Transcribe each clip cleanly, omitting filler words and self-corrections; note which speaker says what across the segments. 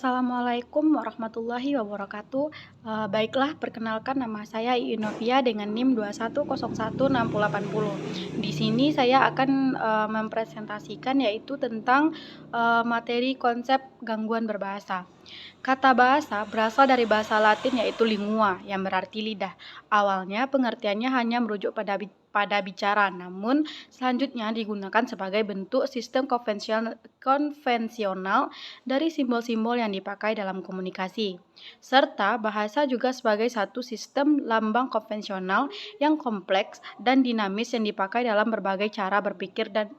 Speaker 1: Assalamualaikum warahmatullahi wabarakatuh. Baiklah, perkenalkan nama saya Iinovia dengan NIM 21016080. Di sini saya akan mempresentasikan yaitu tentang materi konsep gangguan berbahasa. Kata bahasa berasal dari bahasa Latin yaitu lingua yang berarti lidah. Awalnya pengertiannya hanya merujuk pada bicara, namun selanjutnya digunakan sebagai bentuk sistem konvensional dari simbol-simbol yang dipakai dalam komunikasi. Serta bahasa juga sebagai satu sistem lambang konvensional yang kompleks dan dinamis yang dipakai dalam berbagai cara berpikir dan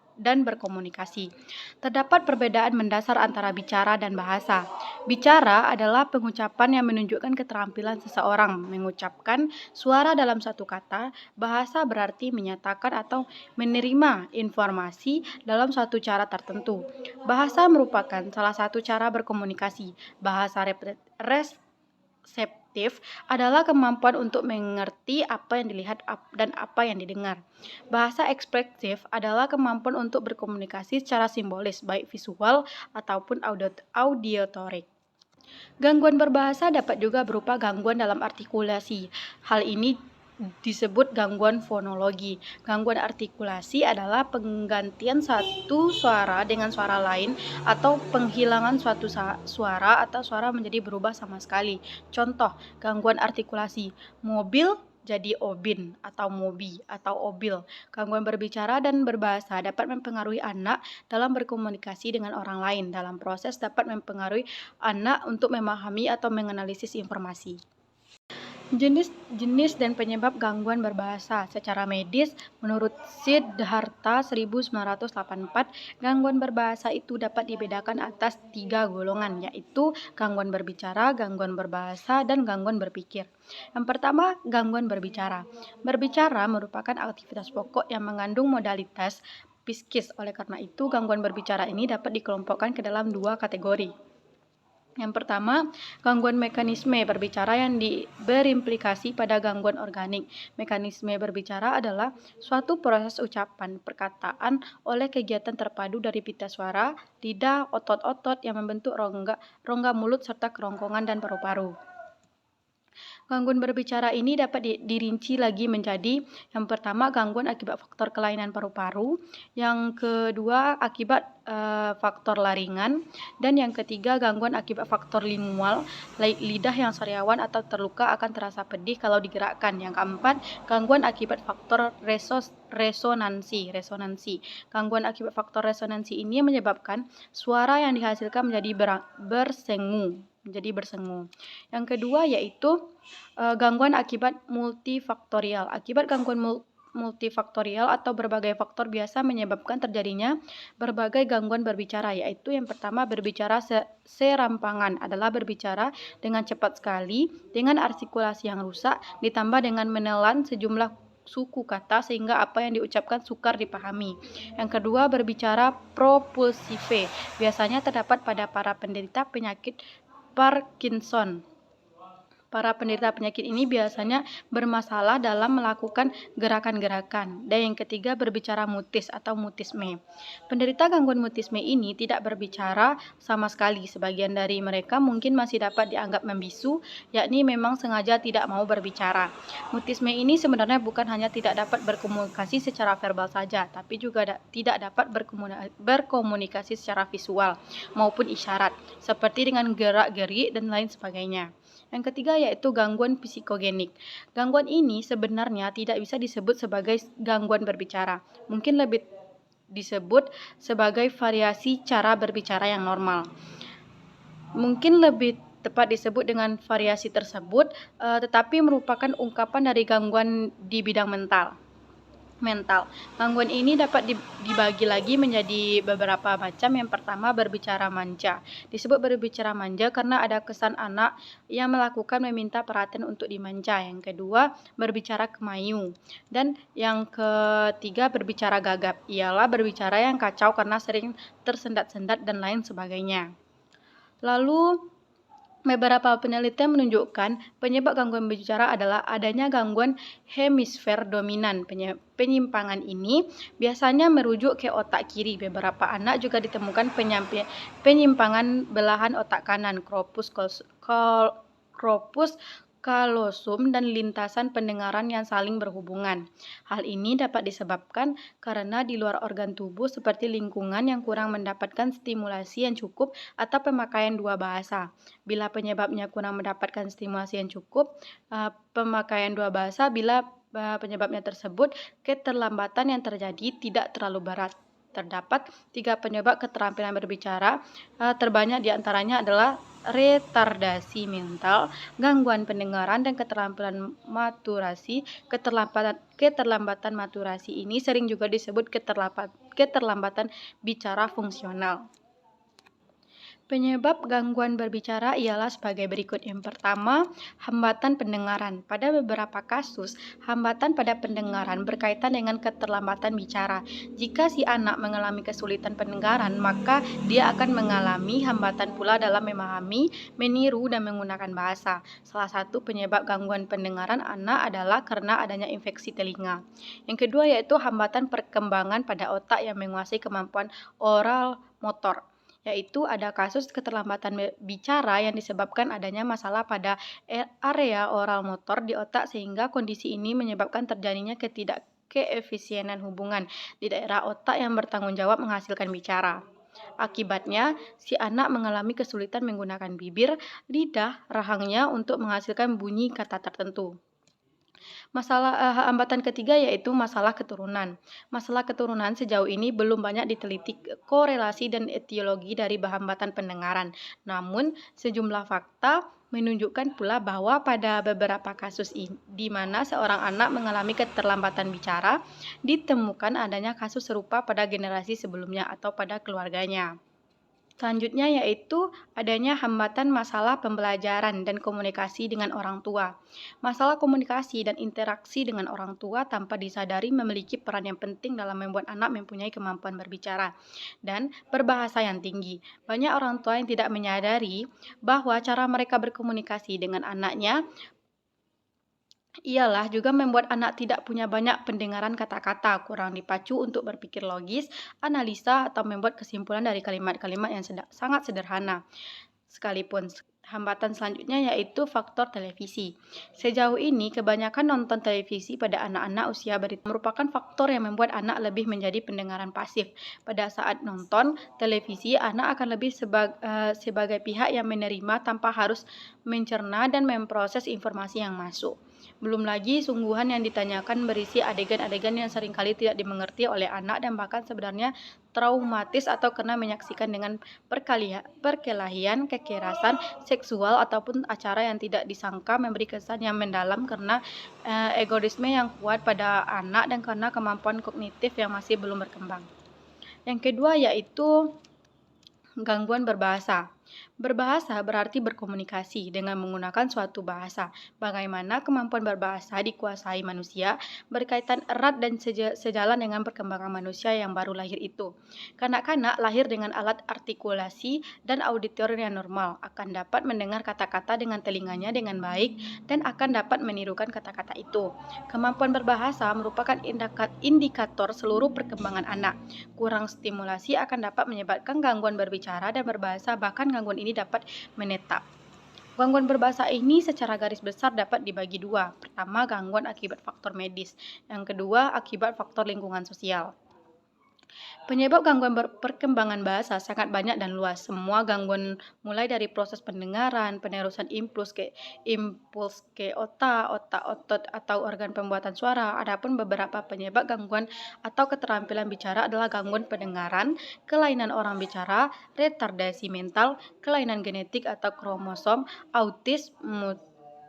Speaker 1: berkomunikasi. Terdapat perbedaan mendasar antara bicara dan bahasa. Bicara adalah pengucapan yang menunjukkan keterampilan seseorang mengucapkan suara dalam satu kata. Bahasa berarti menyatakan atau menerima informasi dalam suatu cara tertentu. Bahasa merupakan salah satu cara berkomunikasi. Bahasa reseptif adalah kemampuan untuk mengerti apa yang dilihat dan apa yang didengar. Bahasa ekspresif adalah kemampuan untuk berkomunikasi secara simbolis, baik visual ataupun auditorik. Gangguan berbahasa dapat juga berupa gangguan dalam artikulasi. Hal ini disebut gangguan fonologi. Gangguan artikulasi adalah penggantian satu suara dengan suara lain atau penghilangan suatu suara atau suara menjadi berubah sama sekali. Contoh, gangguan artikulasi. Mobil jadi obin atau mobi atau obil. Gangguan berbicara dan berbahasa dapat mempengaruhi anak dalam berkomunikasi dengan orang lain. Dalam proses dapat mempengaruhi anak untuk memahami atau menganalisis informasi. Jenis dan penyebab gangguan berbahasa. Secara medis, menurut Siddhartha 1984, gangguan berbahasa itu dapat dibedakan atas 3 golongan, yaitu gangguan berbicara, gangguan berbahasa, dan gangguan berpikir. Yang pertama, gangguan berbicara. Berbicara merupakan aktivitas pokok yang mengandung modalitas psikis. Oleh karena itu, gangguan berbicara ini dapat dikelompokkan ke dalam 2 kategori. Yang pertama, gangguan mekanisme berbicara yang berimplikasi pada gangguan organik. Mekanisme berbicara adalah suatu proses ucapan, perkataan oleh kegiatan terpadu dari pita suara, lidah, otot-otot yang membentuk rongga mulut serta kerongkongan dan paru-paru. Gangguan berbicara ini dapat dirinci lagi menjadi yang pertama gangguan akibat faktor kelainan paru-paru, yang kedua akibat faktor laringan, dan yang ketiga gangguan akibat faktor lingual, lidah yang sariawan atau terluka akan terasa pedih kalau digerakkan. Yang keempat, gangguan akibat faktor resonansi. Gangguan akibat faktor resonansi ini menyebabkan suara yang dihasilkan menjadi bersengu. Yang kedua yaitu gangguan akibat multifaktorial. Akibat gangguan multifaktorial atau berbagai faktor biasa menyebabkan terjadinya berbagai gangguan berbicara, yaitu yang pertama berbicara serampangan adalah berbicara dengan cepat sekali dengan artikulasi yang rusak ditambah dengan menelan sejumlah suku kata sehingga apa yang diucapkan sukar dipahami. Yang kedua, berbicara propulsive biasanya terdapat pada para penderita penyakit Parkinson. Para penderita penyakit ini biasanya bermasalah dalam melakukan gerakan-gerakan. Dan yang ketiga, berbicara mutis atau mutisme. Penderita gangguan mutisme ini tidak berbicara sama sekali. Sebagian dari mereka mungkin masih dapat dianggap membisu, yakni memang sengaja tidak mau berbicara. Mutisme ini sebenarnya bukan hanya tidak dapat berkomunikasi secara verbal saja, tapi juga tidak dapat berkomunikasi secara visual maupun isyarat, seperti dengan gerak-gerik dan lain sebagainya. Yang ketiga yaitu gangguan psikogenik. Gangguan ini sebenarnya tidak bisa disebut sebagai gangguan berbicara. Mungkin lebih disebut sebagai variasi cara berbicara yang normal. Mungkin lebih tepat disebut dengan variasi tersebut, tetapi merupakan ungkapan dari gangguan di bidang mental. Gangguan ini dapat dibagi lagi menjadi beberapa macam. Yang pertama, berbicara manja. Disebut berbicara manja karena ada kesan anak yang melakukan meminta perhatian untuk dimanja. Yang kedua, berbicara kemayu. Dan yang ketiga, berbicara gagap. Ialah berbicara yang kacau karena sering tersendat-sendat dan lain sebagainya. Lalu Beberapa penelitian menunjukkan penyebab gangguan bicara adalah adanya gangguan hemisfer dominan. Penyimpangan ini biasanya merujuk ke otak kiri. Beberapa anak juga ditemukan penyimpangan belahan otak kanan, corpus callosum, dan lintasan pendengaran yang saling berhubungan. Hal ini dapat disebabkan karena di luar organ tubuh seperti lingkungan yang kurang mendapatkan stimulasi yang cukup atau pemakaian dua bahasa. Bila penyebabnya kurang mendapatkan stimulasi yang cukup, pemakaian dua bahasa, bila penyebabnya tersebut, keterlambatan yang terjadi tidak terlalu berat. Terdapat 3 penyebab keterampilan berbicara, terbanyak diantaranya adalah retardasi mental, gangguan pendengaran, dan keterampilan maturasi. Keterlambatan maturasi ini sering juga disebut keterlambatan bicara fungsional. Penyebab gangguan berbicara ialah sebagai berikut. Yang pertama, hambatan pendengaran. Pada beberapa kasus, hambatan pada pendengaran berkaitan dengan keterlambatan bicara. Jika si anak mengalami kesulitan pendengaran, maka dia akan mengalami hambatan pula dalam memahami, meniru, dan menggunakan bahasa. Salah satu penyebab gangguan pendengaran anak adalah karena adanya infeksi telinga. Yang kedua yaitu hambatan perkembangan pada otak yang menguasai kemampuan oral motor, yaitu ada kasus keterlambatan bicara yang disebabkan adanya masalah pada area oral motor di otak, sehingga kondisi ini menyebabkan terjadinya ketidakefisienan hubungan di daerah otak yang bertanggung jawab menghasilkan bicara. Akibatnya, si anak mengalami kesulitan menggunakan bibir, lidah, rahangnya untuk menghasilkan bunyi kata tertentu. Hambatan ketiga yaitu masalah keturunan. Masalah keturunan sejauh ini belum banyak diteliti korelasi dan etiologi dari hambatan pendengaran. Namun, sejumlah fakta menunjukkan pula bahwa pada beberapa kasus di mana seorang anak mengalami keterlambatan bicara, ditemukan adanya kasus serupa pada generasi sebelumnya atau pada keluarganya. Selanjutnya yaitu adanya hambatan masalah pembelajaran dan komunikasi dengan orang tua. Masalah komunikasi dan interaksi dengan orang tua tanpa disadari memiliki peran yang penting dalam membuat anak mempunyai kemampuan berbicara dan berbahasa yang tinggi. Banyak orang tua yang tidak menyadari bahwa cara mereka berkomunikasi dengan anaknya ialah juga membuat anak tidak punya banyak pendengaran kata-kata, kurang dipacu untuk berpikir logis, analisa, atau membuat kesimpulan dari kalimat-kalimat yang sangat sederhana sekalipun. Hambatan selanjutnya yaitu faktor televisi. Sejauh ini, kebanyakan nonton televisi pada anak-anak usia balita merupakan faktor yang membuat anak lebih menjadi pendengaran pasif. Pada saat nonton televisi, anak akan lebih sebagai pihak yang menerima tanpa harus mencerna dan memproses informasi yang masuk. Belum lagi sungguhan yang ditanyakan berisi adegan-adegan yang seringkali tidak dimengerti oleh anak dan bahkan sebenarnya traumatis atau karena menyaksikan dengan perkelahian, kekerasan seksual, ataupun acara yang tidak disangka memberi kesan yang mendalam karena egoisme yang kuat pada anak dan karena kemampuan kognitif yang masih belum berkembang. Yang kedua yaitu gangguan berbahasa. Berbahasa berarti berkomunikasi dengan menggunakan suatu bahasa. Bagaimana kemampuan berbahasa dikuasai manusia berkaitan erat dan sejalan dengan perkembangan manusia yang baru lahir itu. Kanak-kanak lahir dengan alat artikulasi dan auditor yang normal, akan dapat mendengar kata-kata dengan telinganya dengan baik dan akan dapat menirukan kata-kata itu. Kemampuan berbahasa merupakan indikator seluruh perkembangan anak. Kurang stimulasi akan dapat menyebabkan gangguan berbicara dan berbahasa, bahkan gangguan ini dapat menetap. Gangguan berbahasa ini secara garis besar dapat dibagi dua. Pertama, gangguan akibat faktor medis. Yang kedua, akibat faktor lingkungan sosial. Penyebab gangguan perkembangan bahasa sangat banyak dan luas. Semua gangguan mulai dari proses pendengaran, penerusan impuls ke otak, otot atau organ pembuatan suara. Adapun beberapa penyebab gangguan atau keterampilan bicara adalah gangguan pendengaran, kelainan orang bicara, retardasi mental, kelainan genetik atau kromosom, autis,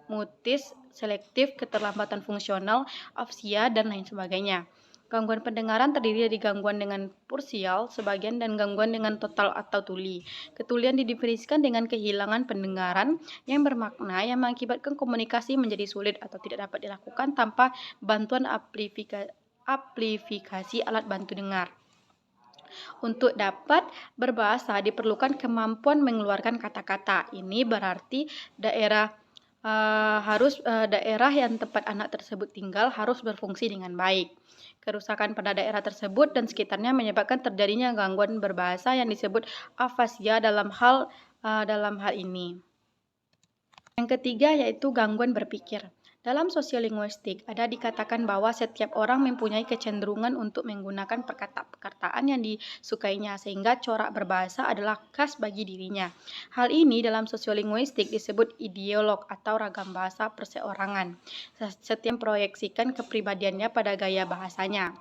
Speaker 1: mutis, selektif, keterlambatan fungsional, apsia, dan lain sebagainya. Gangguan pendengaran terdiri dari gangguan dengan parsial sebagian dan gangguan dengan total atau tuli. Ketulian didefinisikan dengan kehilangan pendengaran yang bermakna yang mengakibatkan komunikasi menjadi sulit atau tidak dapat dilakukan tanpa bantuan amplifikasi alat bantu dengar. Untuk dapat berbahasa diperlukan kemampuan mengeluarkan kata-kata. Ini berarti daerah yang tempat anak tersebut tinggal harus berfungsi dengan baik. Kerusakan pada daerah tersebut dan sekitarnya menyebabkan terjadinya gangguan berbahasa yang disebut afasia dalam hal ini. Yang ketiga yaitu gangguan berpikir. Dalam sosiolinguistik ada dikatakan bahwa setiap orang mempunyai kecenderungan untuk menggunakan perkataan yang disukainya sehingga corak berbahasa adalah khas bagi dirinya. Hal ini dalam sosiolinguistik disebut ideolog atau ragam bahasa perseorangan. Setiap proyeksikan kepribadiannya pada gaya bahasanya.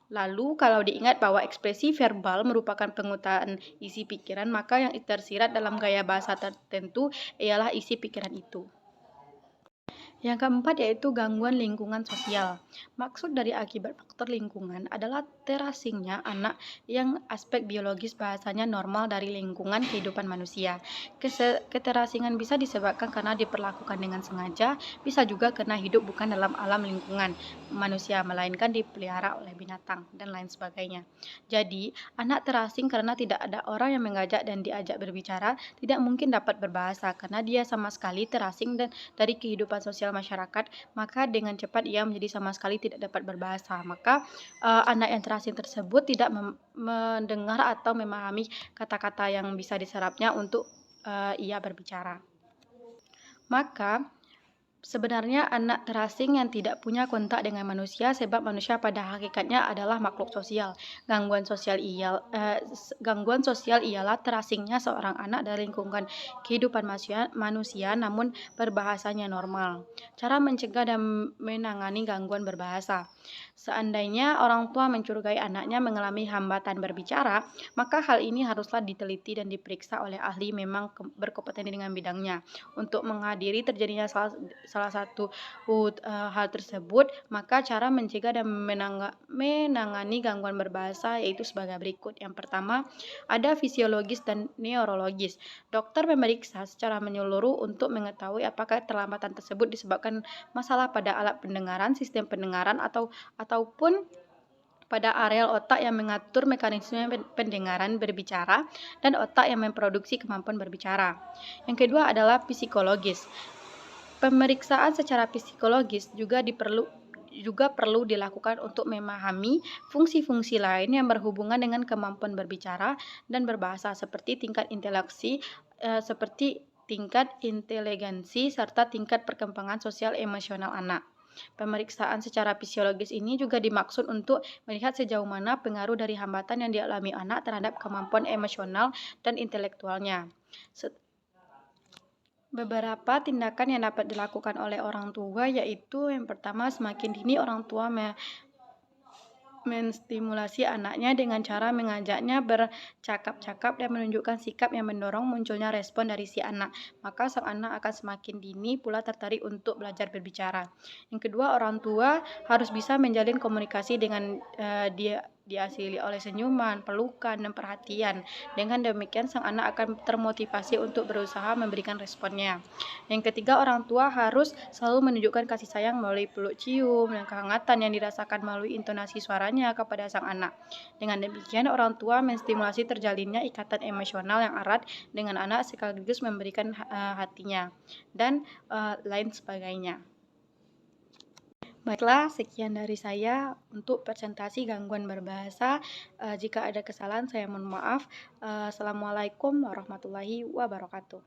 Speaker 1: Lalu kalau diingat bahwa ekspresi verbal merupakan pengutaraan isi pikiran, maka yang tersirat dalam gaya bahasa tertentu ialah isi pikiran itu. Yang keempat yaitu gangguan lingkungan sosial. Maksud dari akibat faktor lingkungan adalah terasingnya anak yang aspek biologis bahasanya normal dari lingkungan kehidupan manusia. Keterasingan bisa disebabkan karena diperlakukan dengan sengaja, bisa juga karena hidup bukan dalam alam lingkungan manusia, melainkan dipelihara oleh binatang, dan lain sebagainya. Jadi, anak terasing karena tidak ada orang yang mengajak dan diajak berbicara, tidak mungkin dapat berbahasa karena dia sama sekali terasing dari kehidupan sosial masyarakat, maka dengan cepat ia menjadi sama sekali tidak dapat berbahasa. Maka anak yang terasing tersebut tidak mendengar atau memahami kata-kata yang bisa diserapnya untuk ia berbicara. Maka sebenarnya anak terasing yang tidak punya kontak dengan manusia, sebab manusia pada hakikatnya adalah makhluk sosial. Gangguan sosial ialah terasingnya seorang anak dari lingkungan kehidupan manusia namun berbahasanya normal. Cara mencegah dan menangani gangguan berbahasa. Seandainya orang tua mencurigai anaknya mengalami hambatan berbicara, maka hal ini haruslah diteliti dan diperiksa oleh ahli memang berkompeten dengan bidangnya. Untuk menghadiri terjadinya salah satu hal tersebut, maka cara mencegah dan menangani gangguan berbahasa yaitu sebagai berikut. Yang pertama, ada fisiologis dan neurologis. Dokter memeriksa secara menyeluruh untuk mengetahui apakah keterlambatan tersebut disebabkan masalah pada alat pendengaran, sistem pendengaran ataupun pada areal otak yang mengatur mekanisme pendengaran berbicara dan otak yang memproduksi kemampuan berbicara. Yang kedua adalah psikologis. Pemeriksaan secara psikologis juga perlu dilakukan untuk memahami fungsi-fungsi lain yang berhubungan dengan kemampuan berbicara dan berbahasa seperti tingkat inteligensi serta tingkat perkembangan sosial emosional anak. Pemeriksaan secara fisiologis ini juga dimaksud untuk melihat sejauh mana pengaruh dari hambatan yang dialami anak terhadap kemampuan emosional dan intelektualnya. Beberapa tindakan yang dapat dilakukan oleh orang tua yaitu yang pertama, semakin dini orang tua menstimulasi anaknya dengan cara mengajaknya bercakap-cakap dan menunjukkan sikap yang mendorong munculnya respon dari si anak, maka sang anak akan semakin dini pula tertarik untuk belajar berbicara. Yang kedua, orang tua harus bisa menjalin komunikasi dengan diasili oleh senyuman, pelukan, dan perhatian. Dengan demikian sang anak akan termotivasi untuk berusaha memberikan responnya. Yang ketiga, orang tua harus selalu menunjukkan kasih sayang melalui peluk cium dan kehangatan yang dirasakan melalui intonasi suaranya kepada sang anak. Dengan demikian, orang tua menstimulasi terjalinnya ikatan emosional yang erat dengan anak sekaligus memberikan hatinya dan lain sebagainya. Baiklah, sekian dari saya untuk presentasi gangguan berbahasa. Jika ada kesalahan, saya mohon maaf. Assalamualaikum warahmatullahi wabarakatuh.